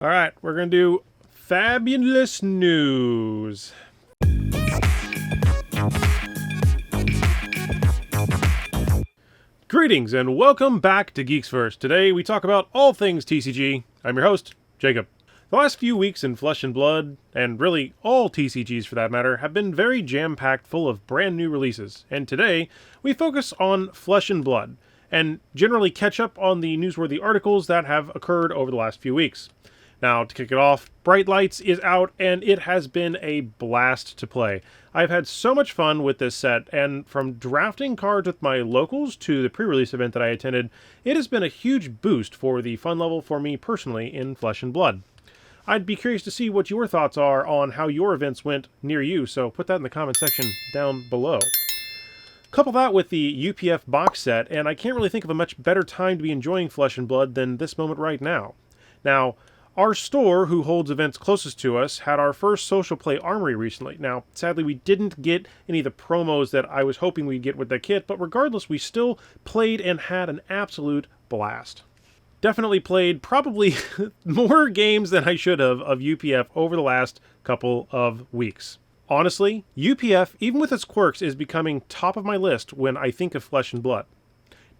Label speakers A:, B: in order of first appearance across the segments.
A: All right, we're going to do fabulous news. Greetings and welcome back to Geeks First. Today we talk about all things TCG. I'm your host, Jacob. The last few weeks in Flesh and Blood, and really all TCGs for that matter, have been very jam-packed full of brand new releases. And today we focus on Flesh and Blood, and generally catch up on the newsworthy articles that have occurred over the last few weeks. Now, to kick it off, Bright Lights is out, and it has been a blast to play. I've had so much fun with this set, and from drafting cards with my locals to the pre-release event that I attended, it has been a huge boost for the fun level for me personally in Flesh and Blood. I'd be curious to see what your thoughts are on how your events went near you, so put that in the comment section down below. Couple that with the UPF box set, and I can't really think of a much better time to be enjoying Flesh and Blood than this moment right now. Now, our store, who holds events closest to us, had our first social play armory recently. Now, sadly, we didn't get any of the promos that I was hoping we'd get with the kit, but regardless, we still played and had an absolute blast. Definitely played probably more games than I should have of UPF over the last couple of weeks. Honestly, UPF, even with its quirks, is becoming top of my list when I think of Flesh and Blood.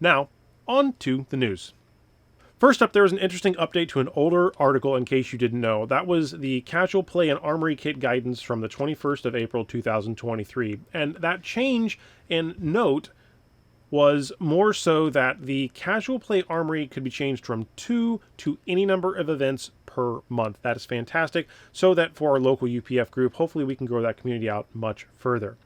A: Now, on to the news. First up, there was an interesting update to an older article in case you didn't know. That was the Casual Play and Armory Kit guidance from the 21st of April 2023. And that change in note was more so that the Casual Play Armory could be changed from 2 to any number of events per month. That is fantastic, so that for our local UPF group, hopefully we can grow that community out much further.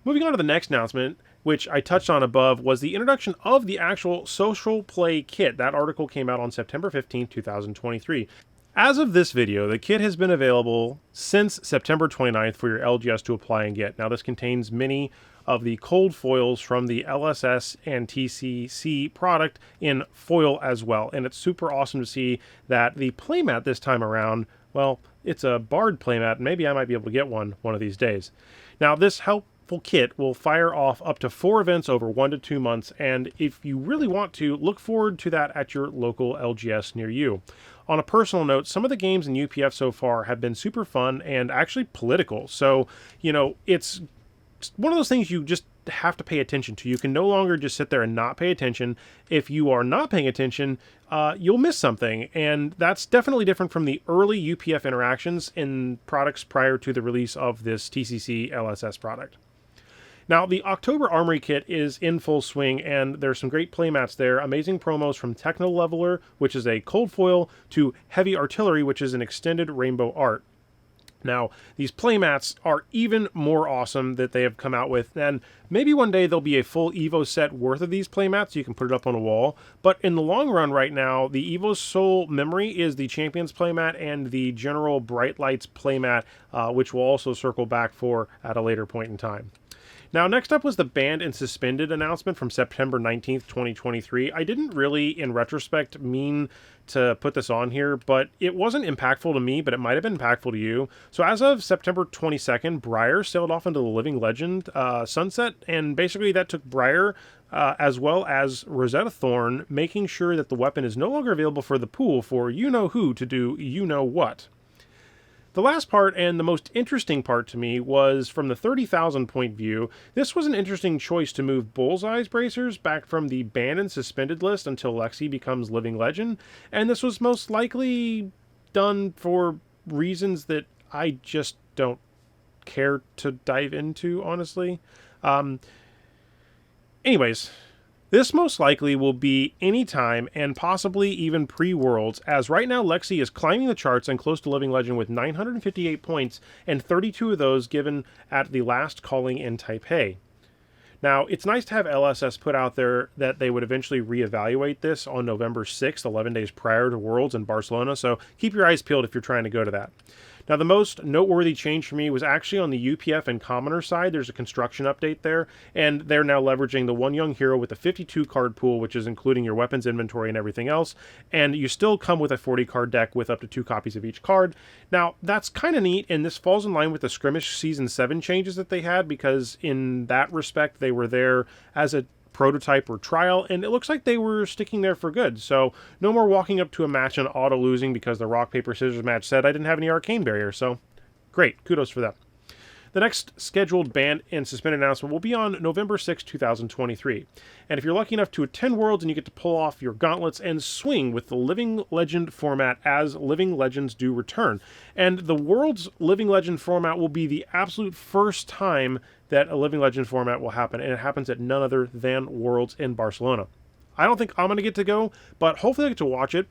A: Moving on to the next announcement, which I touched on above, was the introduction of the actual Social Play Kit. That article came out on September 15, 2023. As of this video, the kit has been available since September 29th for your LGS to apply and get. Now, this contains many of the cold foils from the LSS and TCC product in foil as well. And it's super awesome to see that the playmat this time around, well, it's a Bard playmat, and maybe I might be able to get one of these days. Now, this helpful kit will fire off up to 4 events over 1 to 2 months, and if you really want to, look forward to that at your local LGS near you. On a personal note, some of the games in UPF so far have been super fun and actually political, so, it's one of those things you just have to pay attention to. You can no longer just sit there and not pay attention. If you are not paying attention, you'll miss something, and that's definitely different from the early UPF interactions in products prior to the release of this TCC LSS product. Now, the October Armory Kit is in full swing, and there's some great playmats there. Amazing promos from Techno Leveler, which is a cold foil, to Heavy Artillery, which is an extended rainbow art. Now, these playmats are even more awesome that they have come out with, and maybe one day there'll be a full EVO set worth of these playmats, so you can put it up on a wall. But in the long run right now, the EVO Soul Memory is the Champions playmat, and the General Bright Lights playmat, which we'll also circle back for at a later point in time. Now, next up was the Banned and Suspended announcement from September 19th, 2023. I didn't really, in retrospect, mean to put this on here, but it wasn't impactful to me, but it might have been impactful to you. So as of September 22nd, Briar sailed off into the Living Legend sunset, and basically that took Briar as well as Rosetta Thorn, making sure that the weapon is no longer available for the pool for you-know-who to do you-know-what. The last part, and the most interesting part to me, was from the 30,000 point view. This was an interesting choice to move Bullseye's bracers back from the banned and suspended list until Lexi becomes Living Legend, and this was most likely done for reasons that I just don't care to dive into, honestly. Anyways, this most likely will be anytime and possibly even pre-Worlds, as right now Lexi is climbing the charts and close to Living Legend with 958 points, and 32 of those given at the last calling in Taipei. Now, it's nice to have LSS put out there that they would eventually reevaluate this on November 6th, 11 days prior to Worlds in Barcelona, so keep your eyes peeled if you're trying to go to that. Now, the most noteworthy change for me was actually on the UPF and Commoner side. There's a construction update there, and they're now leveraging the one young hero with a 52 card pool, which is including your weapons inventory and everything else, and you still come with a 40 card deck with up to 2 copies of each card. Now, that's kind of neat, and this falls in line with the Skirmish Season 7 changes that they had, because in that respect, they were there as a prototype or trial, and it looks like they were sticking there for good. So no more walking up to a match and auto-losing because the rock, paper, scissors match said I didn't have any arcane barrier. So great. Kudos for them. The next scheduled banned and suspended announcement will be on November 6, 2023. And if you're lucky enough to attend Worlds and you get to pull off your gauntlets and swing with the Living Legend format as Living Legends do return. And the Worlds Living Legend format will be the absolute first time that a Living Legend format will happen, and it happens at none other than Worlds in Barcelona. I don't think I'm going to get to go, but hopefully I get to watch it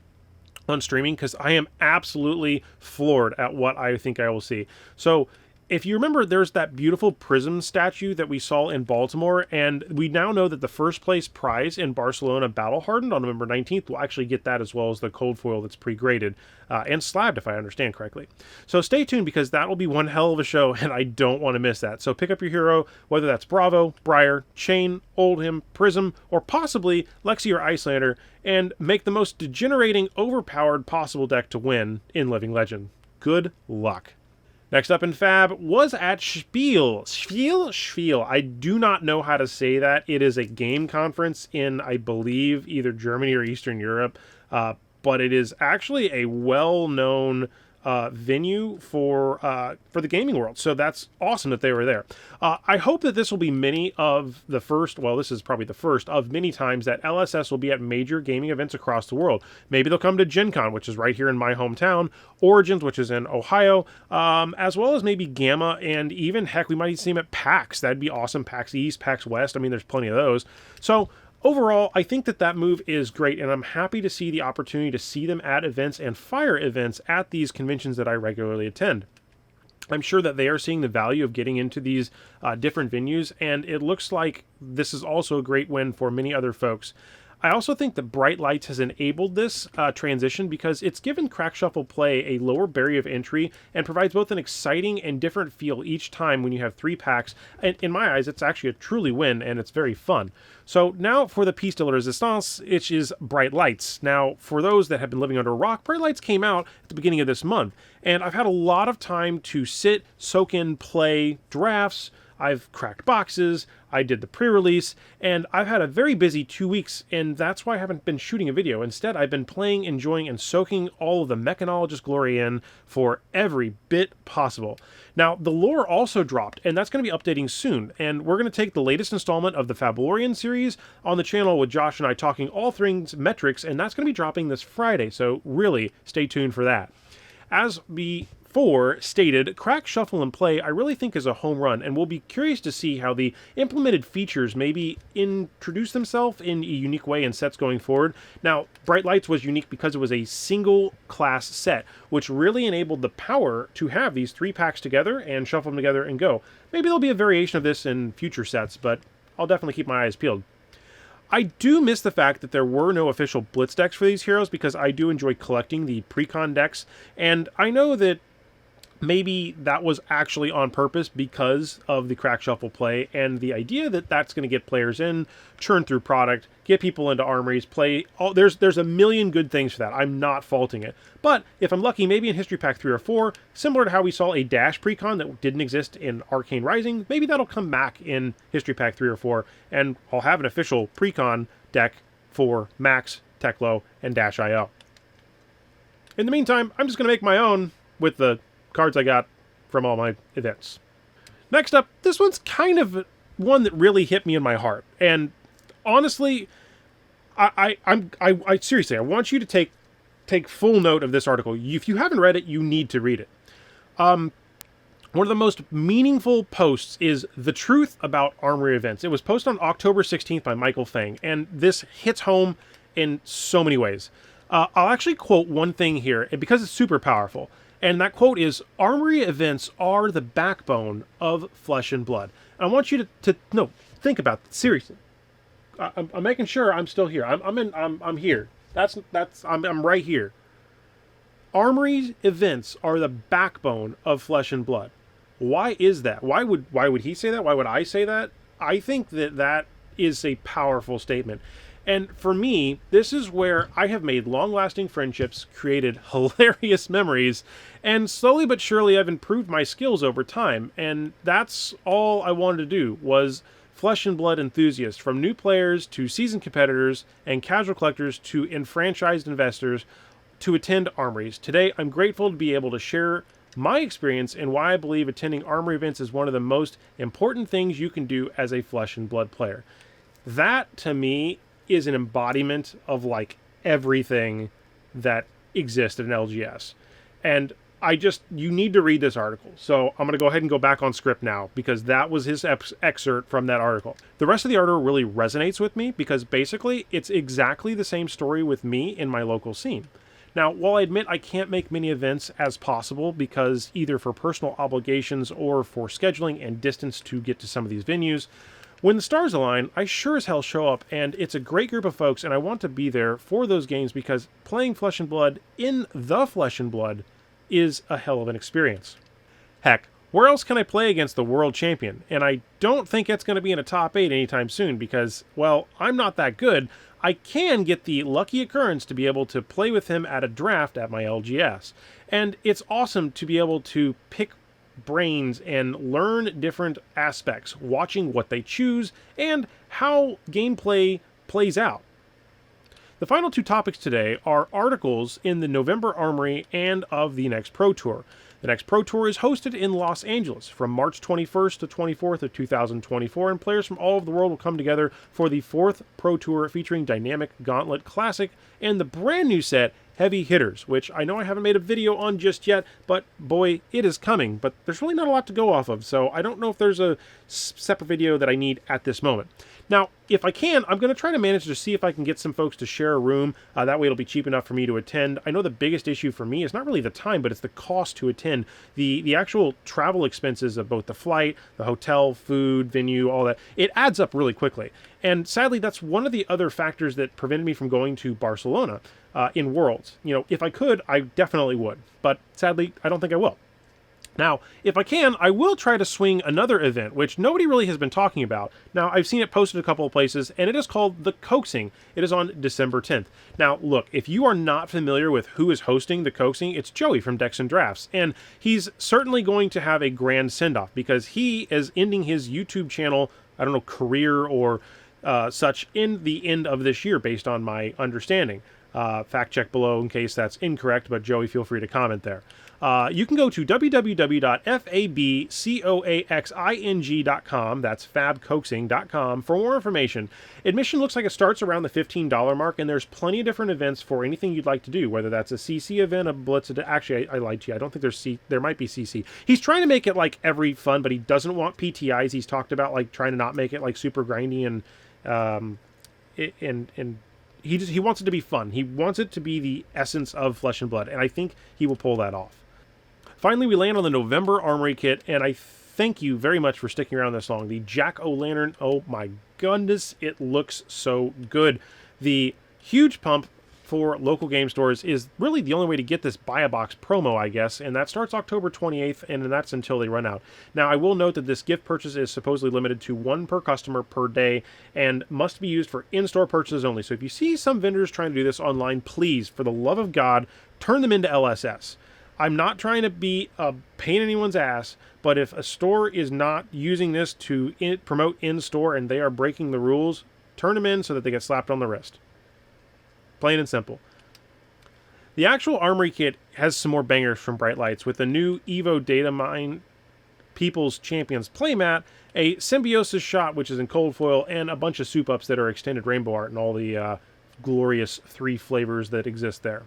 A: on streaming because I am absolutely floored at what I think I will see. So if you remember, there's that beautiful prism statue that we saw in Baltimore, and we now know that the first place prize in Barcelona Battle Hardened on November 19th will actually get that, as well as the cold foil that's pre-graded and slabbed, if I understand correctly. So stay tuned, because that will be one hell of a show, and I don't want to miss that. So pick up your hero, whether that's Bravo, Briar, Chain, Oldhim, Prism, or possibly Lexi or Icelander, and make the most degenerating, overpowered possible deck to win in Living Legend. Good luck. Next up in Fab was at Spiel. Spiel. I do not know how to say that. It is a game conference in, I believe, either Germany or Eastern Europe, but it is actually a well-known venue for the gaming world. So that's awesome that they were there. I hope that this will be many of the first, well, this is probably the first of many times that LSS will be at major gaming events across the world. Maybe they'll come to Gen Con, which is right here in my hometown, Origins, which is in Ohio, as well as maybe Gamma, and even, heck, we might see them at PAX. That'd be awesome. PAX East, PAX West. I mean, there's plenty of those. So overall, I think that move is great, and I'm happy to see the opportunity to see them at events and fire events at these conventions that I regularly attend. I'm sure that they are seeing the value of getting into these different venues, and it looks like this is also a great win for many other folks. I also think that Bright Lights has enabled this transition because it's given Crack Shuffle play a lower barrier of entry and provides both an exciting and different feel each time when you have 3 packs. And in my eyes, it's actually a truly win, and it's very fun. So now for the piece de la resistance, which is Bright Lights. Now, for those that have been living under a rock, Bright Lights came out at the beginning of this month, and I've had a lot of time to sit, soak in, play drafts. I've cracked boxes, I did the pre-release, and I've had a very busy 2 weeks, and that's why I haven't been shooting a video. Instead, I've been playing, enjoying, and soaking all of the mechanologist glory in for every bit possible. Now, the lore also dropped, and that's going to be updating soon, and we're going to take the latest installment of the Fabulorian series on the channel with Josh and I talking all things metrics, and that's going to be dropping this Friday, so really stay tuned for that. As before stated, Crack, Shuffle, and Play I really think is a home run, and we'll be curious to see how the implemented features maybe introduce themselves in a unique way in sets going forward. Now, Bright Lights was unique because it was a single class set, which really enabled the power to have these 3 packs together and shuffle them together and go. Maybe there'll be a variation of this in future sets, but I'll definitely keep my eyes peeled. I do miss the fact that there were no official Blitz decks for these heroes, because I do enjoy collecting the pre-con decks, and I know that maybe that was actually on purpose because of the Crack Shuffle Play and the idea that that's going to get players in, churn through product, get people into armories, play. There's a million good things for that. I'm not faulting it. But if I'm lucky, maybe in History Pack 3 or 4, similar to how we saw a Dash precon that didn't exist in Arcane Rising, maybe that'll come back in History Pack 3 or 4, and I'll have an official precon deck for Max, Teklo, and Dash IO. In the meantime, I'm just going to make my own with the cards I got from all my events. Next up, this one's kind of one that really hit me in my heart, and honestly, I seriously, I want you to take full note of this article. If you haven't read it, you need to read it. One of the most meaningful posts is The Truth About Armory Events. It was posted on October 16th by Michael Fang, and this hits home in so many ways. I'll actually quote one thing here, because it's super powerful. And that quote is, "Armory events are the backbone of Flesh and Blood." And I want you to think about that, seriously. I'm making sure I'm still here. I'm here. I'm right here. Armory events are the backbone of Flesh and Blood. Why is that? Why would he say that? Why would I say that? I think that is a powerful statement. And for me, this is where I have made long-lasting friendships, created hilarious memories, and slowly but surely I've improved my skills over time. And that's all I wanted to do, was Flesh and Blood enthusiasts, from new players to seasoned competitors and casual collectors to enfranchised investors, to attend armories. Today, I'm grateful to be able to share my experience and why I believe attending armory events is one of the most important things you can do as a Flesh and Blood player. That, to me, is an embodiment of, like, everything that exists at an LGS. And you need to read this article. So I'm going to go ahead and go back on script now, because that was his excerpt from that article. The rest of the article really resonates with me, because basically it's exactly the same story with me in my local scene. Now, while I admit I can't make many events as possible, because either for personal obligations or for scheduling and distance to get to some of these venues, when the stars align, I sure as hell show up, and it's a great group of folks, and I want to be there for those games, because playing Flesh and Blood in the Flesh and Blood is a hell of an experience. Heck, where else can I play against the world champion? And I don't think it's going to be in a top 8 anytime soon, because, well, I'm not that good. I can get the lucky occurrence to be able to play with him at a draft at my LGS. And it's awesome to be able to pick brains and learn different aspects, watching what they choose and how gameplay plays out. The final two topics today are articles in the November Armory and of the next Pro Tour. The next Pro Tour is hosted in Los Angeles from March 21st to 24th of 2024, and players from all over the world will come together for the 4th Pro Tour featuring Dynamic Gauntlet Classic and the brand new set Heavy Hitters, which I know I haven't made a video on just yet, but boy, it is coming. But there's really not a lot to go off of, so I don't know if there's a separate video that I need at this moment. Now, if I can, I'm going to try to manage to see if I can get some folks to share a room. That way it'll be cheap enough for me to attend. I know the biggest issue for me is not really the time, but it's the cost to attend. The actual travel expenses of both the flight, the hotel, food, venue, all that, it adds up really quickly. And sadly, that's one of the other factors that prevented me from going to Barcelona in Worlds. You know, if I could, I definitely would. But sadly, I don't think I will. Now, if I can, I will try to swing another event, which nobody really has been talking about. Now, I've seen it posted a couple of places, and it is called The Coaxing. It is on December 10th. Now, look, if you are not familiar with who is hosting The Coaxing, it's Joey from Decks and Drafts, and he's certainly going to have a grand send-off, because he is ending his YouTube channel, I don't know, career or such, in the end of this year, based on my understanding. Fact check below in case that's incorrect, but Joey, feel free to comment there. You can go to www.fabcoaxing.com, that's fabcoaxing.com, for more information. Admission looks like it starts around the $15 mark, and there's plenty of different events for anything you'd like to do, whether that's a CC event, a Blitz, actually, I lied to you, I don't think there might be CC. He's trying to make it like every fun, but he doesn't want PTIs. He's talked about like trying to not make it like super grindy, and he wants it to be fun. He wants it to be the essence of Flesh and Blood, and I think he will pull that off. Finally, we land on the November Armory kit, and I thank you very much for sticking around this long. The Jack-O-Lantern, oh my goodness, it looks so good. The huge pump for local game stores is really the only way to get this buy a box promo, I guess, and that starts October 28th, and that's until they run out. Now, I will note that this gift purchase is supposedly limited to 1 per customer per day and must be used for in-store purchases only. So if you see some vendors trying to do this online, please, for the love of God, turn them into LSS. I'm not trying to be a pain in anyone's ass, but if a store is not using this to promote in-store and they are breaking the rules, turn them in so that they get slapped on the wrist. Plain and simple. The actual Armory kit has some more bangers from Bright Lights, with the new Evo Data Mine People's Champions playmat, a Symbiosis shot, which is in cold foil, and a bunch of soup-ups that are extended rainbow art and all the glorious 3 flavors that exist there.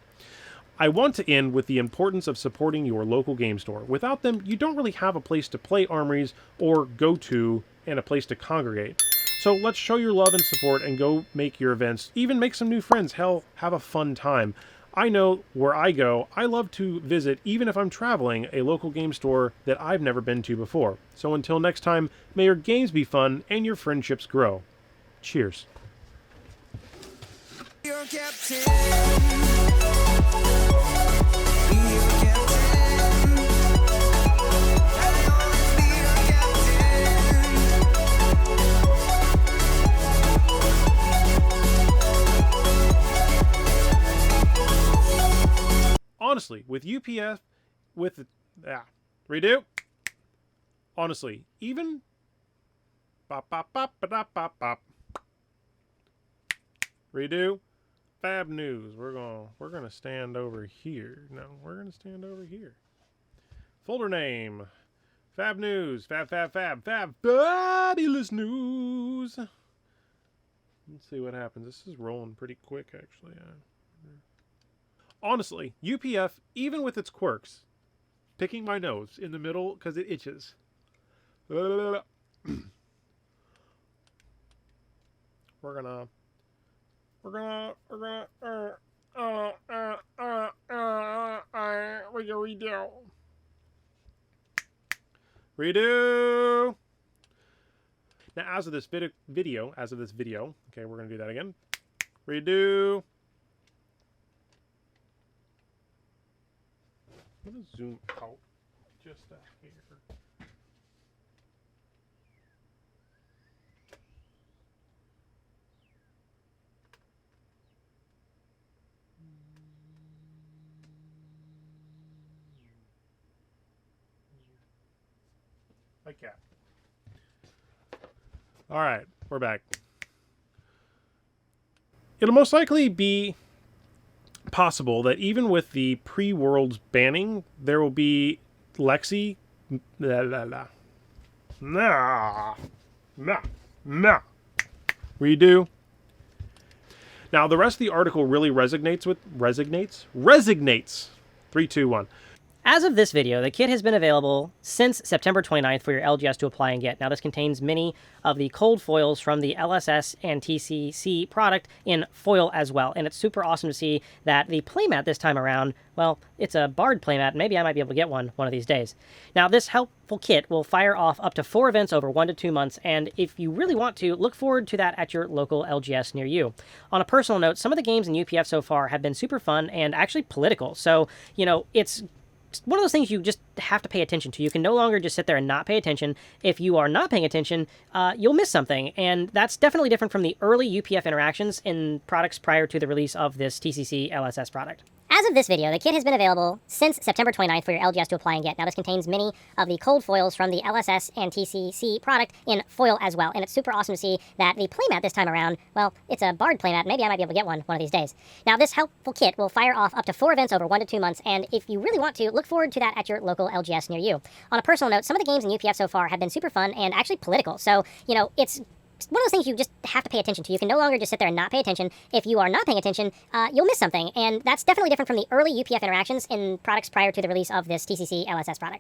A: I want to end with the importance of supporting your local game store. Without them, you don't really have a place to play armories or go to and a place to congregate. So let's show your love and support and go make your events, even make some new friends. Hell, have a fun time. I know where I go, I love to visit, even if I'm traveling, a local game store that I've never been to before. So until next time, may your games be fun and your friendships grow. Cheers. Your honestly, with UPF, redo. Honestly, even Bop, bop, bop, ba-dop, bop, bop. Redo. Fab news. We're gonna stand over here. No, we're gonna stand over here. Folder name. Fab news. Fab. Fabulous news. Let's see what happens. This is rolling pretty quick, actually. Honestly, UPF, even with its quirks, picking my nose in the middle because it itches. We're gonna redo. Now, as of this video, okay, we're gonna do that again. Redo. I'm gonna zoom out just a hair. Like that. All right, we're back. It'll most likely be possible that even with the pre-Worlds banning, there will be Lexi. Redo. Now, the rest of the article really resonates. 3, 2, 1.
B: As of this video, the kit has been available since September 29th for your LGS to apply and get. Now, this contains many of the cold foils from the LSS and TCC product in foil as well. And it's super awesome to see that the playmat this time around, well, it's a Bard playmat. Maybe I might be able to get one of these days. Now, this helpful kit will fire off up to 4 events over 1 to 2 months. And if you really want to, look forward to that at your local LGS near you. On a personal note, some of the games in UPF so far have been super fun and actually political. So, you know, it's one of those things you just have to pay attention to. You can no longer just sit there and not pay attention. If you are not paying attention, you'll miss something. And that's definitely different from the early UPF interactions in products prior to the release of this TCC LSS product.
C: As of this video, the kit has been available since September 29th for your LGS to apply and get. Now, this contains many of the cold foils from the LSS and TCC product in foil as well. And it's super awesome to see that the playmat this time around, well, it's a Bard playmat. Maybe I might be able to get one of these days. Now, this helpful kit will fire off up to 4 events over 1 to 2 months. And if you really want to, look forward to that at your local LGS near you. On a personal note, some of the games in UPF so far have been super fun and actually political. So, you know, it's one of those things you just have to pay attention to. You can no longer just sit there and not pay attention. If you are not paying attention, you'll miss something. And that's definitely different from the early UPF interactions in products prior to the release of this TCC LSS product.